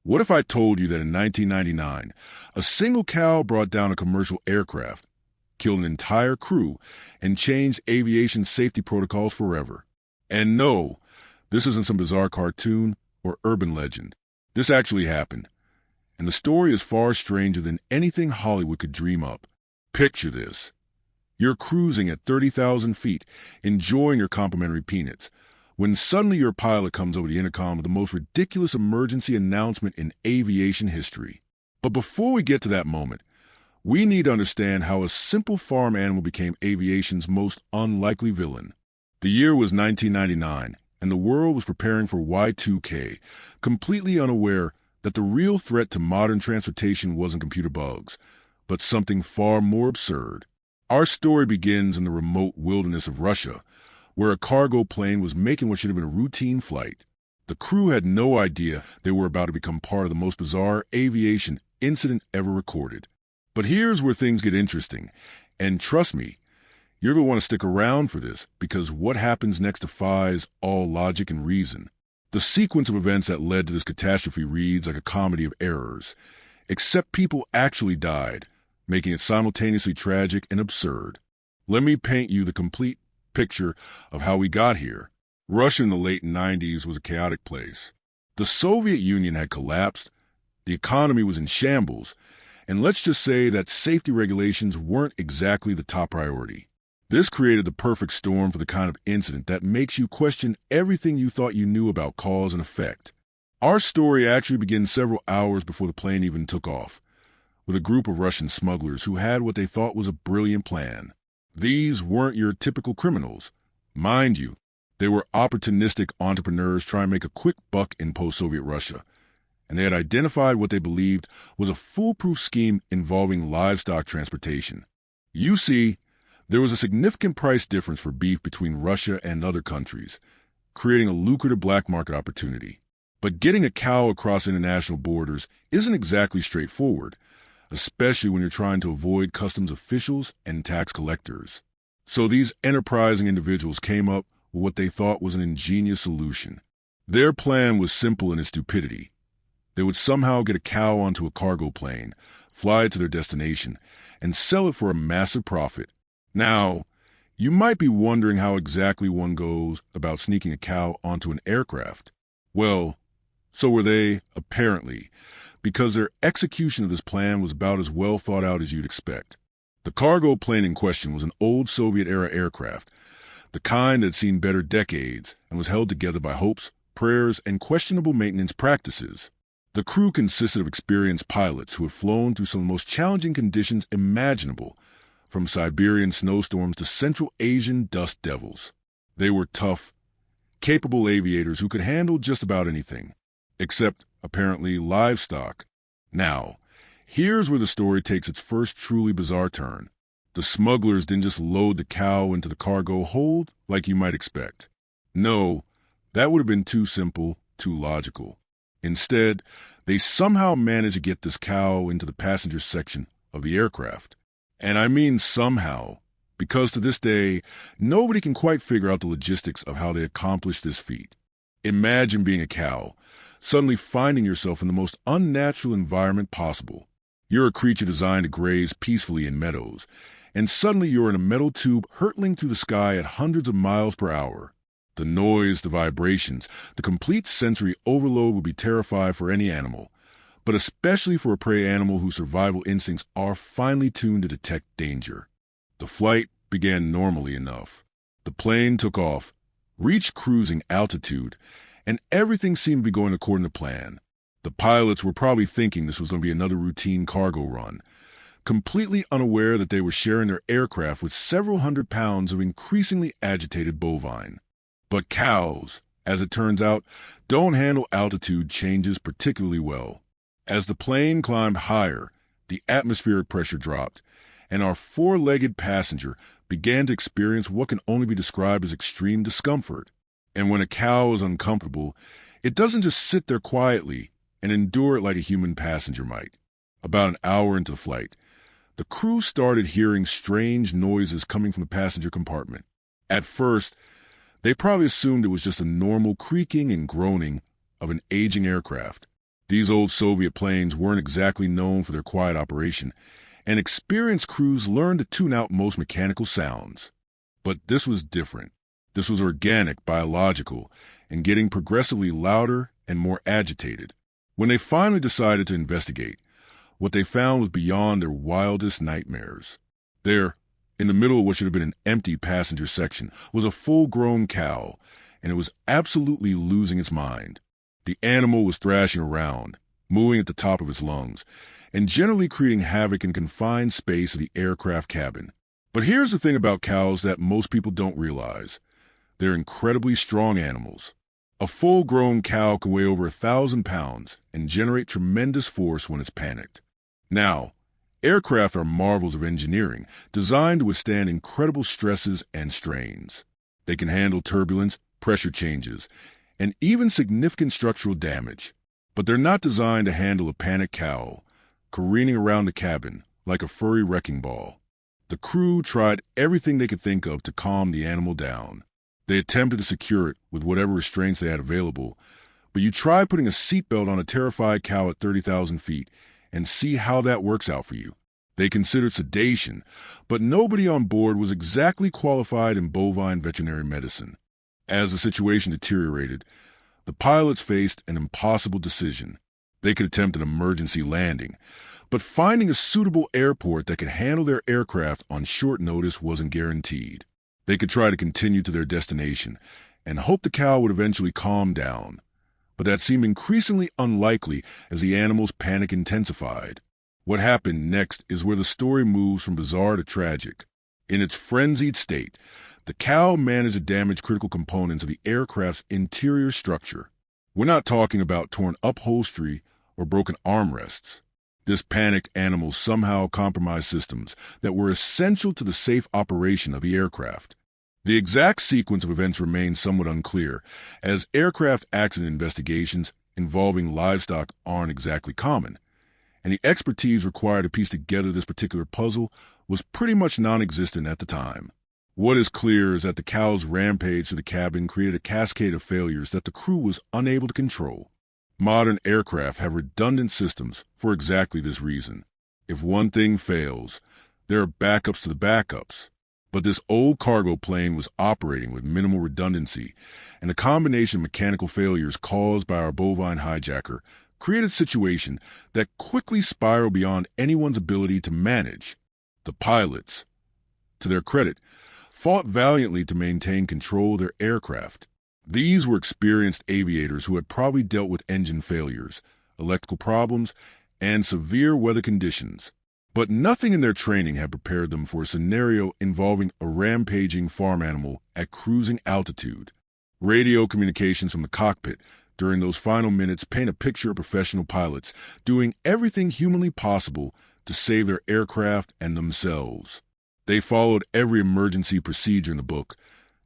What if I told you that in 1999, a single cow brought down a commercial aircraft, killed an entire crew, and changed aviation safety protocols forever? And no, this isn't some bizarre cartoon or urban legend. This actually happened, and the story is far stranger than anything Hollywood could dream up. Picture this. You're cruising at 30,000 feet, enjoying your complimentary peanuts, when suddenly your pilot comes over the intercom with the most ridiculous emergency announcement in aviation history. But before we get to that moment, we need to understand how a simple farm animal became aviation's most unlikely villain. The year was 1999, and the world was preparing for Y2K, completely unaware that the real threat to modern transportation wasn't computer bugs, but something far more absurd. Our story begins in the remote wilderness of Russia, where a cargo plane was making what should have been a routine flight. The crew had no idea they were about to become part of the most bizarre aviation incident ever recorded. But here's where things get interesting, and trust me, you're going to want to stick around for this, because what happens next defies all logic and reason. The sequence of events that led to this catastrophe reads like a comedy of errors, except people actually died, making it simultaneously tragic and absurd. Let me paint you the complete picture of how we got here. Russia in the late 90s was a chaotic place. The Soviet Union had collapsed, the economy was in shambles, and let's just say that safety regulations weren't exactly the top priority. This created the perfect storm for the kind of incident that makes you question everything you thought you knew about cause and effect. Our story actually begins several hours before the plane even took off, with a group of Russian smugglers who had what they thought was a brilliant plan. These weren't your typical criminals. Mind you, they were opportunistic entrepreneurs trying to make a quick buck in post-Soviet Russia, and they had identified what they believed was a foolproof scheme involving livestock transportation. You see, there was a significant price difference for beef between Russia and other countries, creating a lucrative black market opportunity. But getting a cow across international borders isn't exactly straightforward, especially when you're trying to avoid customs officials and tax collectors. So these enterprising individuals came up with what they thought was an ingenious solution. Their plan was simple in its stupidity. They would somehow get a cow onto a cargo plane, fly it to their destination, and sell it for a massive profit. Now, you might be wondering how exactly one goes about sneaking a cow onto an aircraft. Well, so were they, apparently, because their execution of this plan was about as well thought out as you'd expect. The cargo plane in question was an old Soviet-era aircraft, the kind that had seen better decades and was held together by hopes, prayers, and questionable maintenance practices. The crew consisted of experienced pilots who had flown through some of the most challenging conditions imaginable, from Siberian snowstorms to Central Asian dust devils. They were tough, capable aviators who could handle just about anything, except, apparently, livestock. Now, here's where the story takes its first truly bizarre turn. The smugglers didn't just load the cow into the cargo hold like you might expect. No, that would have been too simple, too logical. Instead, they somehow managed to get this cow into the passenger section of the aircraft. And I mean somehow, because to this day, nobody can quite figure out the logistics of how they accomplished this feat. Imagine being a cow, suddenly finding yourself in the most unnatural environment possible. You're a creature designed to graze peacefully in meadows, and suddenly you're in a metal tube hurtling through the sky at hundreds of miles per hour. The noise, the vibrations, the complete sensory overload would be terrifying for any animal, but especially for a prey animal whose survival instincts are finely tuned to detect danger. The flight began normally enough. The plane took off, reached cruising altitude, and everything seemed to be going according to plan. The pilots were probably thinking this was going to be another routine cargo run, completely unaware that they were sharing their aircraft with several hundred pounds of increasingly agitated bovine. But cows, as it turns out, don't handle altitude changes particularly well. As the plane climbed higher, the atmospheric pressure dropped, and our four-legged passenger began to experience what can only be described as extreme discomfort. And when a cow is uncomfortable, it doesn't just sit there quietly and endure it like a human passenger might. About an hour into the flight, the crew started hearing strange noises coming from the passenger compartment. At first, they probably assumed it was just a normal creaking and groaning of an aging aircraft. These old Soviet planes weren't exactly known for their quiet operation, and experienced crews learned to tune out most mechanical sounds. But this was different. This was organic, biological, and getting progressively louder and more agitated. When they finally decided to investigate, what they found was beyond their wildest nightmares. There, in the middle of what should have been an empty passenger section, was a full-grown cow, and it was absolutely losing its mind. The animal was thrashing around, mooing at the top of its lungs, and generally creating havoc in confined space of the aircraft cabin. But here's the thing about cows that most people don't realize. They're incredibly strong animals. A full-grown cow can weigh over 1,000 pounds and generate tremendous force when it's panicked. Now, aircraft are marvels of engineering, designed to withstand incredible stresses and strains. They can handle turbulence, pressure changes, and even significant structural damage. But they're not designed to handle a panicked cow, careening around the cabin like a furry wrecking ball. The crew tried everything they could think of to calm the animal down. They attempted to secure it with whatever restraints they had available, but you try putting a seatbelt on a terrified cow at 30,000 feet and see how that works out for you. They considered sedation, but nobody on board was exactly qualified in bovine veterinary medicine. As the situation deteriorated, the pilots faced an impossible decision. They could attempt an emergency landing, but finding a suitable airport that could handle their aircraft on short notice wasn't guaranteed. They could try to continue to their destination and hope the cow would eventually calm down, but that seemed increasingly unlikely as the animal's panic intensified. What happened next is where the story moves from bizarre to tragic. In its frenzied state, the cow managed to damage critical components of the aircraft's interior structure. We're not talking about torn upholstery or broken armrests. This panicked animal somehow compromised systems that were essential to the safe operation of the aircraft. The exact sequence of events remains somewhat unclear, as aircraft accident investigations involving livestock aren't exactly common, and the expertise required to piece together this particular puzzle was pretty much non-existent at the time. What is clear is that the cow's rampage to the cabin created a cascade of failures that the crew was unable to control. Modern aircraft have redundant systems for exactly this reason. If one thing fails, there are backups to the backups. But this old cargo plane was operating with minimal redundancy, and a combination of mechanical failures caused by our bovine hijacker created a situation that quickly spiraled beyond anyone's ability to manage. The pilots, to their credit, fought valiantly to maintain control of their aircraft. These were experienced aviators who had probably dealt with engine failures, electrical problems, and severe weather conditions. But nothing in their training had prepared them for a scenario involving a rampaging farm animal at cruising altitude. Radio communications from the cockpit during those final minutes paint a picture of professional pilots doing everything humanly possible to save their aircraft and themselves. They followed every emergency procedure in the book,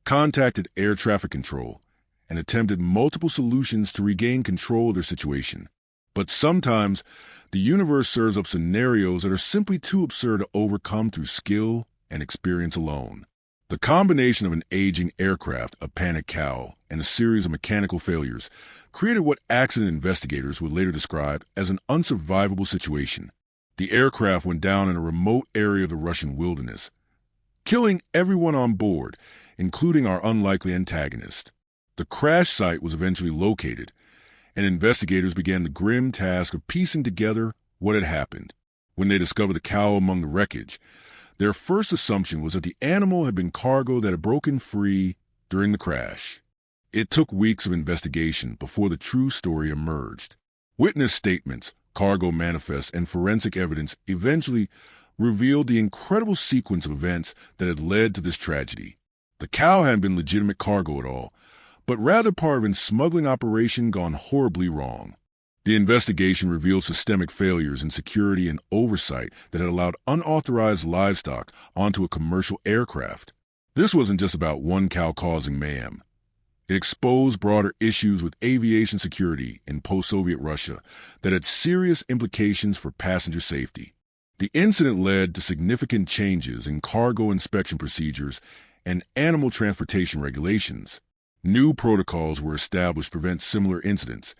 contacted air traffic control, and attempted multiple solutions to regain control of their situation. But sometimes, the universe serves up scenarios that are simply too absurd to overcome through skill and experience alone. The combination of an aging aircraft, a panicked cow, and a series of mechanical failures created what accident investigators would later describe as an unsurvivable situation. The aircraft went down in a remote area of the Russian wilderness, killing everyone on board, including our unlikely antagonist. The crash site was eventually located, and investigators began the grim task of piecing together what had happened. When they discovered the cow among the wreckage, their first assumption was that the animal had been cargo that had broken free during the crash. It took weeks of investigation before the true story emerged. Witness statements, cargo manifests, and forensic evidence eventually revealed the incredible sequence of events that had led to this tragedy. The cow hadn't been legitimate cargo at all, but rather part of a smuggling operation gone horribly wrong. The investigation revealed systemic failures in security and oversight that had allowed unauthorized livestock onto a commercial aircraft. This wasn't just about one cow causing mayhem. It exposed broader issues with aviation security in post-Soviet Russia that had serious implications for passenger safety. The incident led to significant changes in cargo inspection procedures and animal transportation regulations. New protocols were established to prevent similar incidents,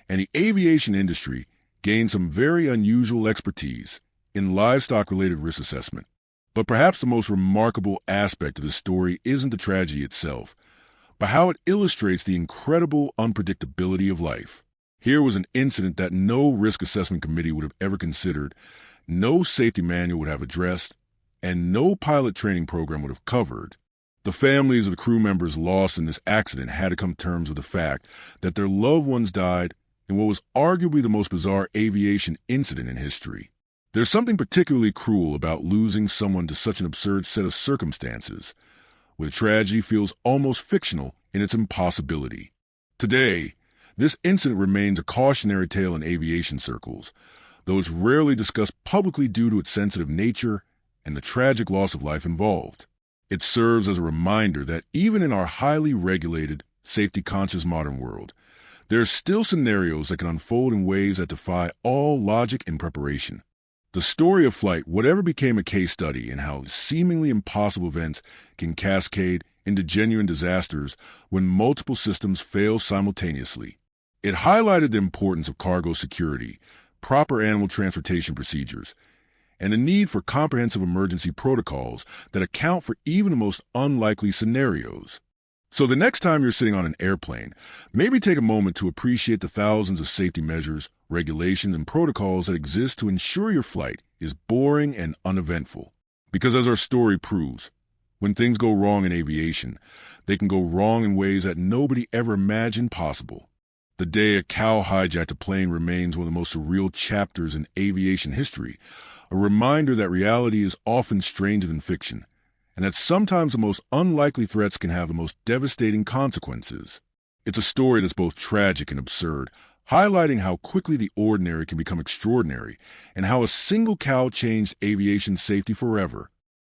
and the aviation industry gained some very unusual expertise in livestock-related risk assessment. But perhaps the most remarkable aspect of this story isn't the tragedy itself, but how it illustrates the incredible unpredictability of life. Here was an incident that no risk assessment committee would have ever considered, no safety manual would have addressed, and no pilot training program would have covered. The families of the crew members lost in this accident had to come to terms with the fact that their loved ones died in what was arguably the most bizarre aviation incident in history. There's something particularly cruel about losing someone to such an absurd set of circumstances, where the tragedy feels almost fictional in its impossibility. Today, this incident remains a cautionary tale in aviation circles, though it's rarely discussed publicly due to its sensitive nature and the tragic loss of life involved. It serves as a reminder that even in our highly regulated, safety-conscious modern world, there are still scenarios that can unfold in ways that defy all logic and preparation. The story of flight, whatever, became a case study in how seemingly impossible events can cascade into genuine disasters when multiple systems fail simultaneously. It highlighted the importance of cargo security, proper animal transportation procedures, and the need for comprehensive emergency protocols that account for even the most unlikely scenarios. So the next time you're sitting on an airplane, maybe take a moment to appreciate the thousands of safety measures, regulations, and protocols that exist to ensure your flight is boring and uneventful. Because as our story proves, when things go wrong in aviation, they can go wrong in ways that nobody ever imagined possible. The day a cow hijacked a plane remains one of the most surreal chapters in aviation history, a reminder that reality is often stranger than fiction, and that sometimes the most unlikely threats can have the most devastating consequences. It's a story that's both tragic and absurd, highlighting how quickly the ordinary can become extraordinary, and how a single cow changed aviation safety forever.